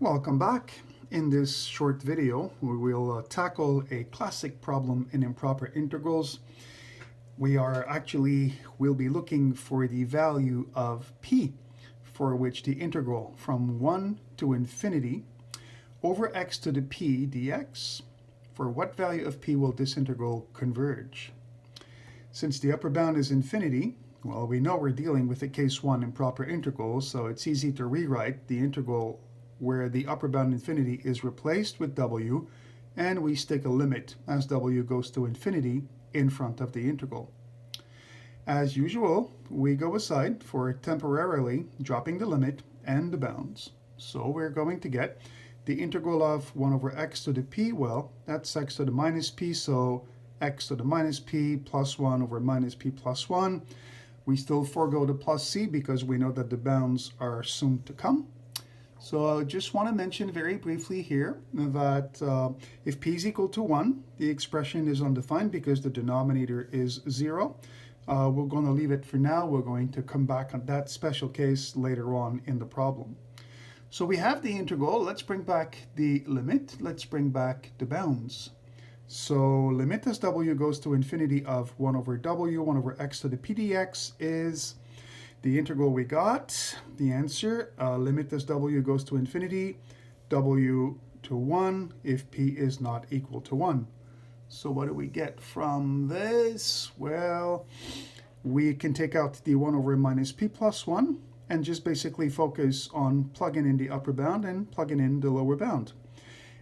Welcome back. In this short video, we will tackle a classic problem in improper integrals. We'll be looking for the value of p, for which the integral from 1 to infinity over x to the p dx, for what value of p will this integral converge? Since the upper bound is infinity, well, we know we're dealing with a case 1 improper integral, so it's easy to rewrite the integral where the upper bound infinity is replaced with w, and we stick a limit as w goes to infinity in front of the integral. As usual, we go aside for temporarily dropping the limit and the bounds. So we're going to get the integral of 1 over x to the p, well, that's x to the minus p, so x to the minus p plus 1 over minus p plus 1. We still forego the plus c because we know that the bounds are soon to come. So I just want to mention very briefly here that if p is equal to 1, the expression is undefined because the denominator is 0. We're going to leave it for now. We're going to come back on that special case later on in the problem. So we have the integral. Let's bring back the limit. Let's bring back the bounds. So limit as w goes to infinity of 1 over w, 1 over x to the p dx is the integral we got. The answer, limit as w goes to infinity, w to 1 if p is not equal to 1. So what do we get from this? Well, we can take out the 1 over minus p plus 1 and just basically focus on plugging in the upper bound and plugging in the lower bound.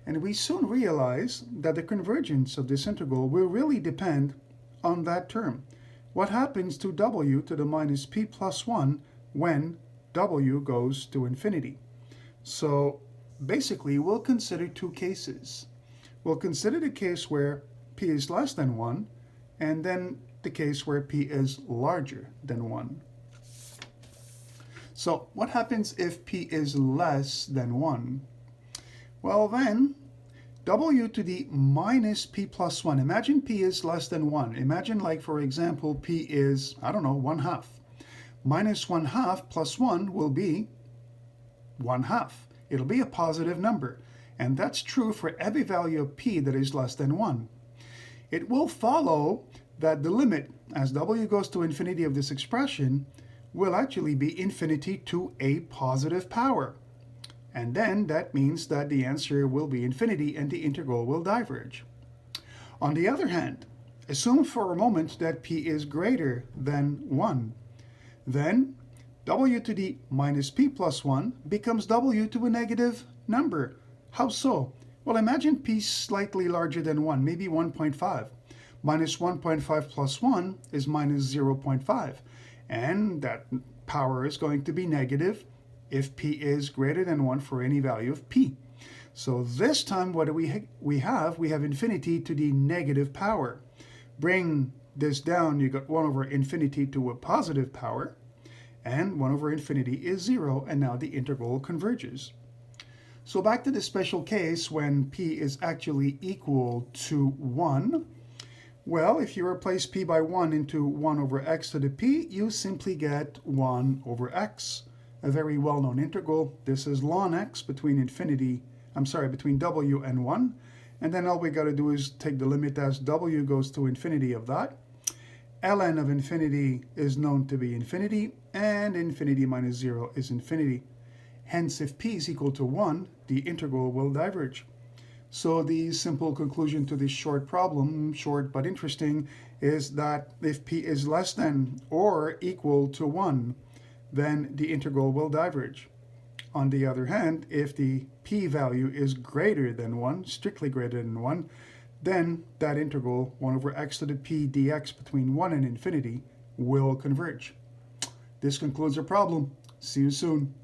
And we soon realize that the convergence of this integral will really depend on that term. What happens to w to the minus p plus 1 when w goes to infinity? So basically, we'll consider two cases. We'll consider the case where p is less than 1, and then the case where p is larger than 1. So what happens if p is less than 1? Well then, w to the minus p plus 1. Imagine p is less than 1. Imagine, like, for example, p is, I don't know, 1/2. Minus 1/2 plus 1 will be 1/2. It'll be a positive number. And that's true for every value of p that is less than 1. It will follow that the limit as w goes to infinity of this expression will actually be infinity to a positive power. And then that means that the answer will be infinity and the integral will diverge. On the other hand, assume for a moment that p is greater than 1. Then w to the minus p plus 1 becomes w to a negative number. How so? Well, imagine p slightly larger than 1, maybe 1.5. Minus 1.5 plus 1 is minus 0.5. And that power is going to be negative if p is greater than 1 for any value of p. So this time, what do we have? We have infinity to the negative power. Bring this down, you got 1 over infinity to a positive power, and 1 over infinity is 0, and now the integral converges. So back to the special case when p is actually equal to 1. Well, if you replace p by 1 into 1 over x to the p, you simply get 1 over x. A very well-known integral. This is ln x between w and 1. And then all we got to do is take the limit as w goes to infinity of that. Ln of infinity is known to be infinity, and infinity minus 0 is infinity. Hence, if p is equal to 1, the integral will diverge. So the simple conclusion to this short problem, short but interesting, is that if p is less than or equal to 1, then the integral will diverge. On the other hand, if the p value is greater than 1, strictly greater than 1, then that integral, 1 over x to the p dx between 1 and infinity, will converge. This concludes our problem. See you soon.